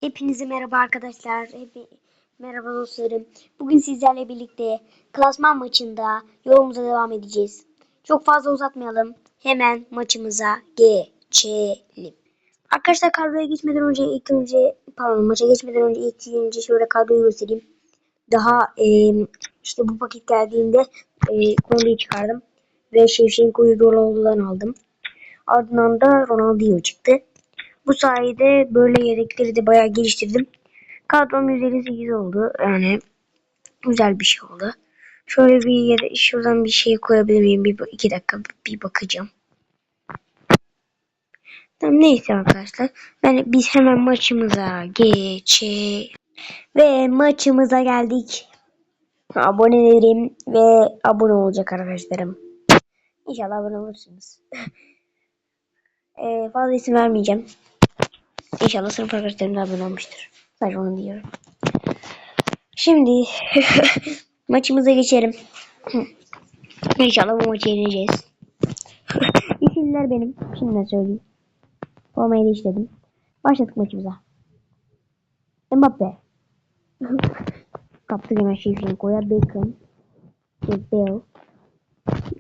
Hepinize merhaba arkadaşlar. Merhaba dostlarım. Bugün sizlerle birlikte klasman maçında yolumuza devam edeceğiz. Çok fazla uzatmayalım. Hemen maçımıza geçelim. Arkadaşlar kadroya geçmeden önce maça geçmeden önce şöyle kadroyu göstereyim. Daha işte bu paket geldiğinde konuyu çıkardım ve Şevşenko'yu Ronaldo'dan aldım. Ardından da Ronaldinho çıktı. Bu sayede böyle yedekleri de bayağı geliştirdim. Kadrom 158 oldu. Yani güzel bir şey oldu. Şöyle şuradan bir şey koyabilir miyim? İki dakika bir bakacağım. Tamam, neyse arkadaşlar. Biz hemen maçımıza geçelim. Ve maçımıza geldik. Abonelerim ve abone olacak arkadaşlarım. İnşallah abone olursunuz. Fazla isim vermeyeceğim. İnşallah sınıf arkadaşlarım da abone olmuştur. Sadece onu diyorum. Şimdi maçımıza geçelim. İnşallah bu maçı yeneceğiz. İsimler benim. Şimdiden söyleyeyim. Formayı değiştirdim. Başladık maçımıza. Mbappe. Kaptık hemen Şevşenko'ya. Beckham. Bale.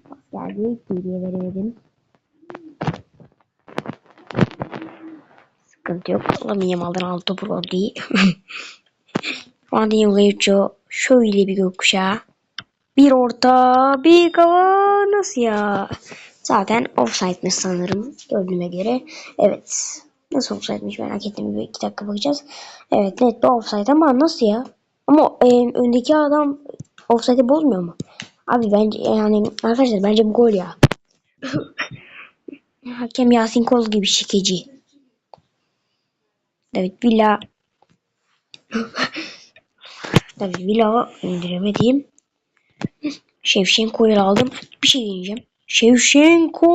Pas geldi. Geriye veremedim. Sıkıntı yok. Alamayayım aldı topu Rodri. Ronaldinho şöyle bir gökkuşağı. Bir orta, bir kafa, nasıl ya? Zaten offside'miş sanırım gördüğüme göre. Evet. Nasıl offside'miş merak ettim. Bir iki dakika bakacağız. Evet, net bir offside ama nasıl ya? Ama öndeki adam offside'i bozmuyor mu? Abi bence yani arkadaşlar bence bu gol ya. Hakem Yasin Kol gibi şikeci. David Villa. David Villa indiremediğim. Şevşenko'yu aldım. Bir şey diyeceğim. Şevşenko.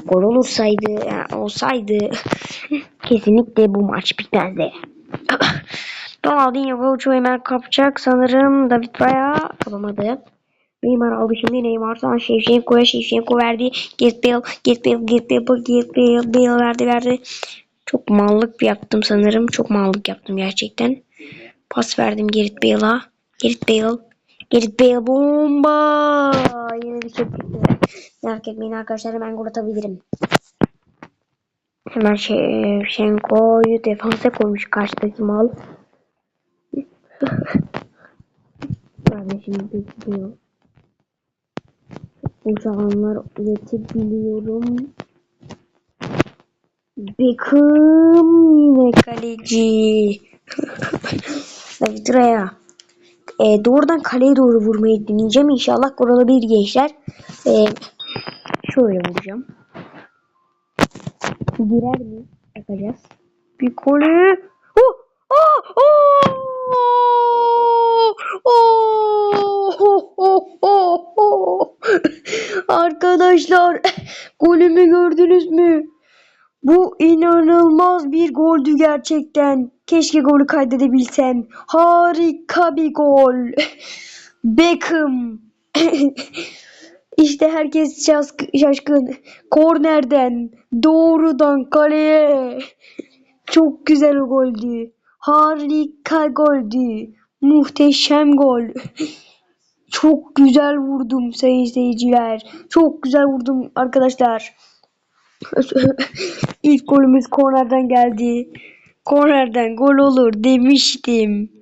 Gol olsaydı kesinlikle bu maç bitmezdi. Ronaldinho Gaucho hemen kapacak sanırım. David Raya kapamadı. Neymar aldı şimdi. Neymar sonra Şevşenko verdi. Bale verdi. Çok mallık yaptım sanırım. Çok mallık yaptım gerçekten. Pas verdim Gareth Bale'a. Gareth Bale bomba. Yine bir şey çıktı. Merak etmeyin arkadaşlar, hemen gol atabilirim. Hemen Şevşenko'yu defansa koymuş karşıdaki mal. Kardeşim bekliyor. Uçağınlar üretebiliyorum. Beckham yine kaleci. David Raya. Doğrudan kaleye doğru vurmayı deneyeceğim. İnşallah gol olabilir gençler. Şöyle vuracağım. Girer mi? Bakacağız. Bir golü. Oh! Oh! Oh! Oh! Oh! Oh! Oh! Arkadaşlar, golümü gördünüz mü? Bu inanılmaz bir goldü gerçekten. Keşke golü kaydedebilsem. Harika bir gol. Beckham. İşte herkes şaşkın. Kornerden doğrudan kaleye. Çok güzel goldü. Harika goldü. Muhteşem gol. Çok güzel vurdum sayın seyirciler. Çok güzel vurdum arkadaşlar. İlk golümüz kornerden geldi. Kornerden gol olur demiştim.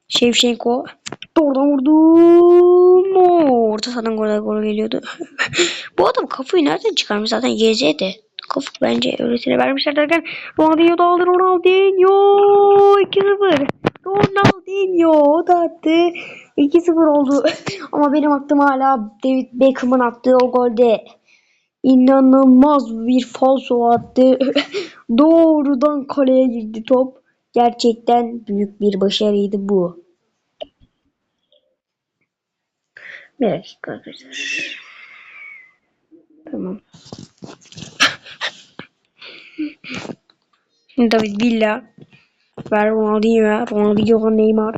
Şevşenko. Doğrudan vurdum. Orta sahadan gol geliyordu. Bu adam kafayı nereden çıkarmış? Zaten YZ'de. Kafa bence öylesine vermişler derken Ronaldinho da aldı. Ronaldinho 2-0. Ronaldinho o da attı. 2-0 oldu. Ama benim aklım hala David Beckham'ın attığı o golde. İnanılmaz bir falso attı. Doğrudan kaleye girdi top. Gerçekten büyük bir başarıydı bu. Bir dakika arkadaşlar. Tamam. David Villa. Ver Ronaldinho, Neymar.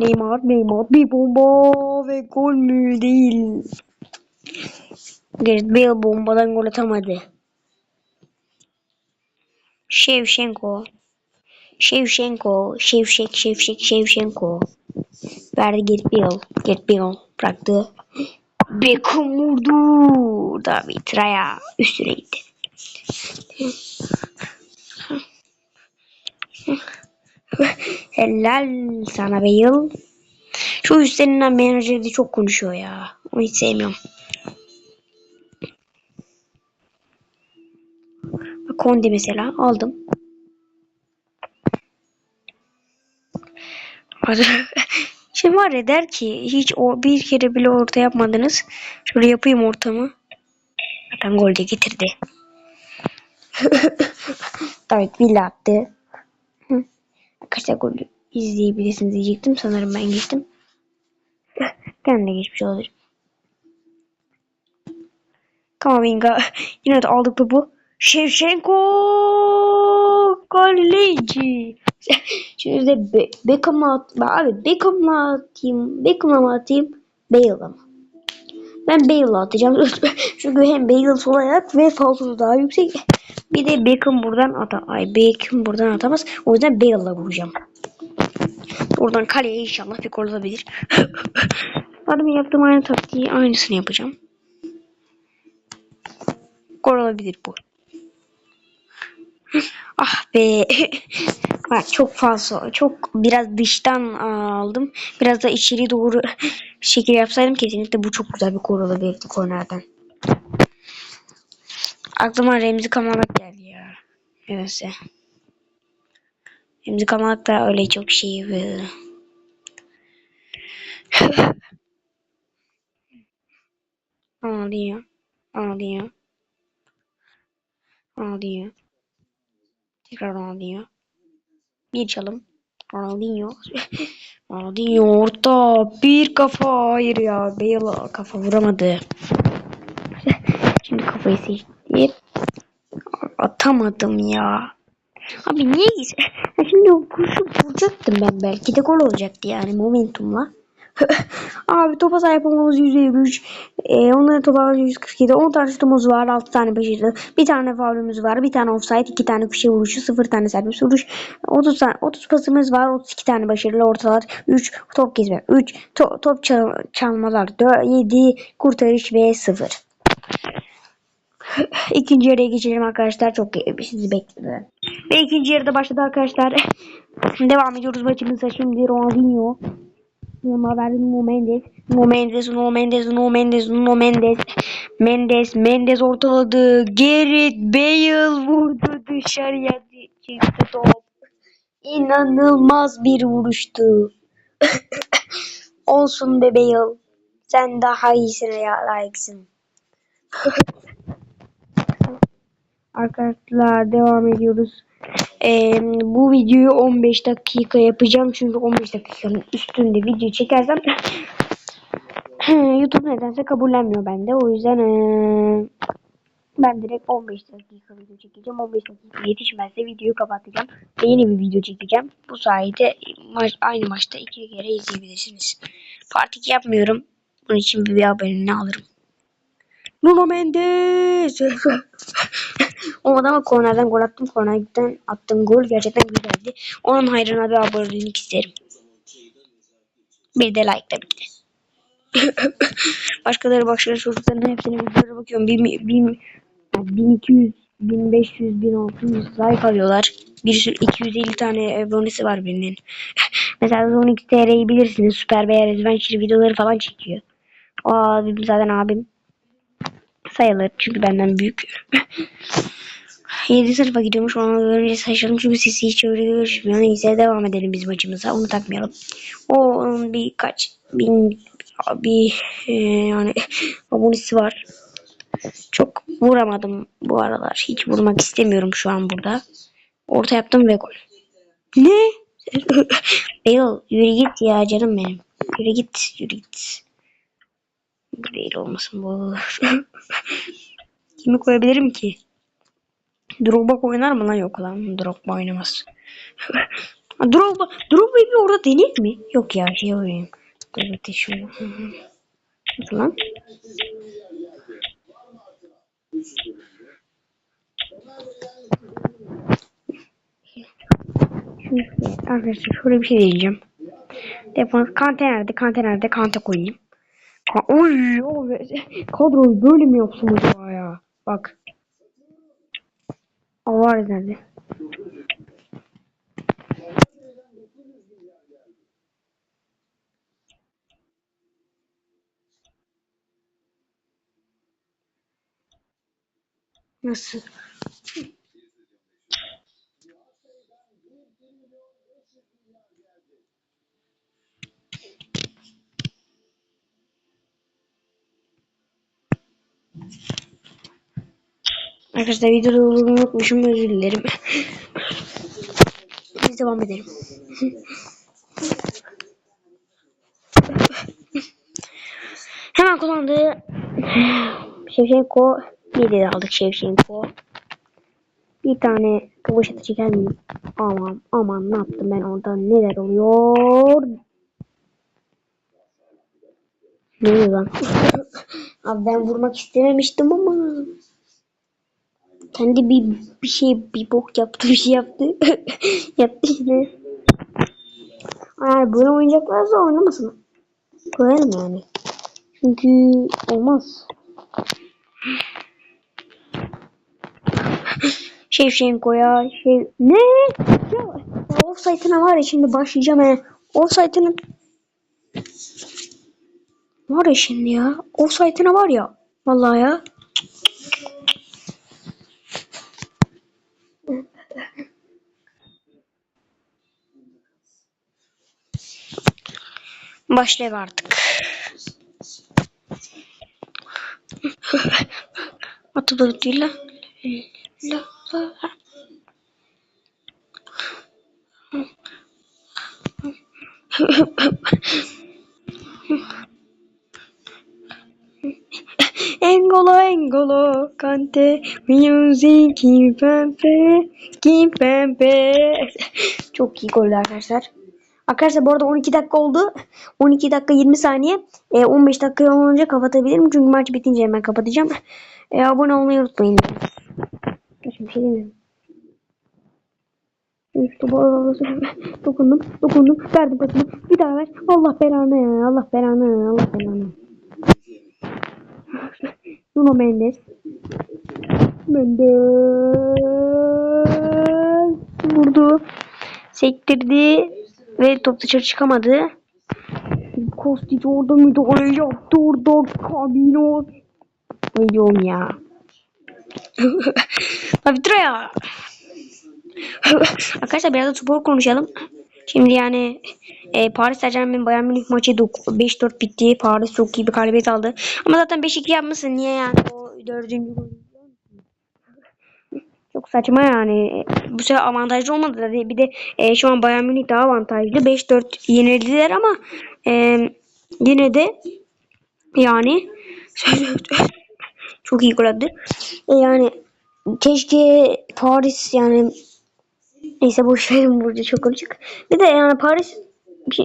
Neymar. Bir bomba ve gol mü değil. Gareth Bale bombadan gol atamadı. Şevşenko. Şevşenko. Verdi Gareth Bale. Gareth Bale bıraktı. Beckham vurdu. David Raya üstüne gitti. Helal sana Bale. Şu üstlerinden menajeri de çok konuşuyor ya. Onu hiç sevmiyorum. Conde mesela aldım. Şey var ya der ki hiç o bir kere bile orta yapmadınız. Şöyle yapayım ortamı. Zaten gol de getirdi. David Villa attı. Kaçta gol izleyebilirsiniz diyecektim. Sanırım ben geçtim. Ben de geçmiş olabilirim. Kamavinga yine de aldık topu. Shevchenko kaleci. Şimdi de Beckham'a abi Beckham'a mı atayım? Bale'a mı? Ben Bale'a atacağım. Çünkü hem Bale sol ayak ve falsosu daha yüksek. Bir de Beckham buradan atamaz. O yüzden Bale'la vuracağım. Oradan kaleye inşallah bir gol olabilir. Adamın yaptığım aynı taktiği aynısını yapacağım. Gol olabilir bu. Ah be. Çok fazla. Çok biraz dıştan aldım. Biraz da içeri doğru şekil yapsaydım kesinlikle bu çok güzel bir gol olabilirdi kornerden. Aklıma Remzi Kamalak geldi ya. Neyse. Remzi Kamalak da öyle çok şey yapıyordu. Ağlıyor. Ağlıyor. Ağlıyor. Tekrar ağlıyor. Bir çalım. Ronaldinho. Ronaldinho orta. Bir kafa. Hayır ya. Bale kafa vuramadı. Şimdi kafayı seçti. Atamadım ya. Abi niye gitsin? Şimdi o kurşun vuracaktım ben. Belki de gol olacaktı yani momentumla. Abi topa sahip olmamız %23. Onların topa almamız 147. 10 tane şutumuz var. 6 tane başarılı. Bir tane faulümüz var. Bir tane offside. 2 tane köşe vuruşu. 0 tane serbest vuruş. 30 pasımız var. 32 tane başarılı ortalar. 3 top gezme. 3 top çalmalar. 4, 7 kurtarış ve 0. İkinci yarıya geçelim arkadaşlar. Çok sizi bekliyorum. Ve ikinci yarıda başladı arkadaşlar. Devam ediyoruz maçımıza. Şimdi Ronaldinho. Nuno Mendes ortaladı. Gareth Bale vurdu dışarıya çıktı top. İnanılmaz bir vuruştu. Olsun be Bale. Sen daha iyisine layıksın. Arkadaşlar devam ediyoruz. Bu videoyu 15 dakika yapacağım. Çünkü 15 dakikanın üstünde video çekersem YouTube nedense kabullenmiyor bende. O yüzden ben direkt 15 dakika video çekeceğim. 15 dakika yetişmezse videoyu kapatacağım. Ve yeni bir video çekeceğim. Bu sayede aynı maçta 2 kere izleyebilirsiniz. Part 2 yapmıyorum. Bunun için bir abone alırım. Nuno Mendes. O adama kornerden gol attım. Kornerden attığım gol gerçekten güzeldi. Onun hayrına bir abonelik isterim. Bir de like tabii ki de. Başka çocukların hepsine videolara bakıyorum. 1200, 1500, 1600 like alıyorlar. Bir sürü 250 tane abonesi var birinin. Mesela 12 TR'yi bilirsiniz. Süper Bear Adventure videoları falan çekiyor. O abim zaten abim. Sayılır çünkü benden büyük. 7 sınıfa gidiyormuş. Onu görünce şaşırdım çünkü sesi hiç öyle görüşmüyor. Neyse devam edelim biz maçımıza. Onu takmayalım. O birkaç yani abonesi var. Çok vuramadım bu aralar. Hiç vurmak istemiyorum şu an burada. Orta yaptım ve gol. Ne? Bale yürü git ya canım benim. Yürü git. Bu değil olmasın bu. Kimi koyabilirim ki? Drogba oynar mı lan? Yok lan. Drogba oynamaz. Drogba'yı bir orada deneyim mi? Yok ya şey oynayayım. Dur şunu. Nasıl lan? Arkadaşlar şöyle bir şey diyeceğim. Defans Kante nerede? Kante nerede? Kante koyayım. Oy, oy, kadroyu böyle mi yapsın acaba ya? Bak. Alvarez nerede? Nasıl? Arkadaşlar videoda olduğunu unutmuşum, özür dilerim. Biz devam edelim. Hemen kullandığı Shevchenko 7'de aldık Shevchenko. Bir tane kıvırcık çeker miyim? Aman aman, ne yaptım ben orada, neler oluyor? Ne oluyor lan? Abi ben vurmak istememiştim ama kendi bir bok yaptı, bir şey yaptı. Yaptı işte. Yani böyle oynayacaklarsa oynamasın. Koyalım yani. Çünkü olmaz. Şevşenko'ya ne? Ya offside'ına var ya, şimdi başlayacağım he. Offside'ının var ya şimdi ya. Offside'ına var ya. Vallahi ya. Başlayalım artık. Atılır değil la. Engolo Kante music Kimpembe. Çok iyi goller arkadaşlar. Arkadaşlar bu arada 12 dakika oldu. 12 dakika 20 saniye. 15 dakika olunca kapatabilirim. Çünkü maç bitince hemen kapatacağım. Abone olmayı unutmayın. Şimdi bir şey demiyorum. Dokundum. Verdim pasını. Bir daha ver. Allah belanı. Allah belanı. Nuno Mendes. Vurdu. Sektirdi. Ve top dışarı çıkamadı. Kostic orada müdahale yaptı. Orada Kabino. Ne diyorum ya. Abi dur ya. Arkadaşlar biraz da spor konuşalım. Şimdi yani Paris Saint-Germain Bayern Münih maçı 5-4 bitti. Paris çok iyi bir galibiyet aldı. Ama zaten 5-2 yapmışsın. Niye yani o 4. gol? Çok saçma yani. Bu sefer avantajlı olmadı da. Bir de şu an Bayern Münih daha avantajlı. 5-4 yenildiler ama yine de yani çok iyi gol attı. Yani keşke Paris yani neyse boş verin, burada çok konuşacak. Bir de yani Paris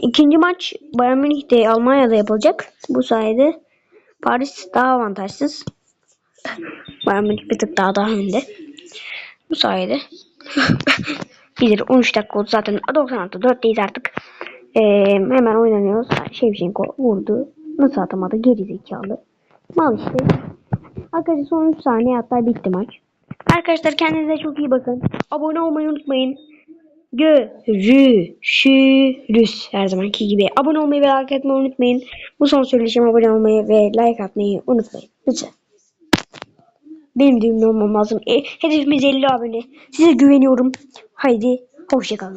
ikinci maç Bayern Münih'te Almanya'da yapılacak. Bu sayede Paris daha avantajsız. Bayern Münih bir tık daha önde. Bu sayede bilir 13 dakika oldu zaten, 96 4'teyiz artık. Hemen oynanıyoruz. Shevchenko vurdu. Nasıl atamadı? Geri zekalı. Mal işte. Arkadaşlar son 3 saniye hatta bitti maç. Arkadaşlar kendinize çok iyi bakın. Abone olmayı unutmayın. Görüşürüz. Her zamanki gibi. Abone olmayı ve like atmayı unutmayın. Bu son söyleşime abone olmayı ve like atmayı unutmayın. Lütfen. Benim de ünlü olmam lazım. Hedefimiz 50 abone. Size güveniyorum. Haydi hoşçakalın.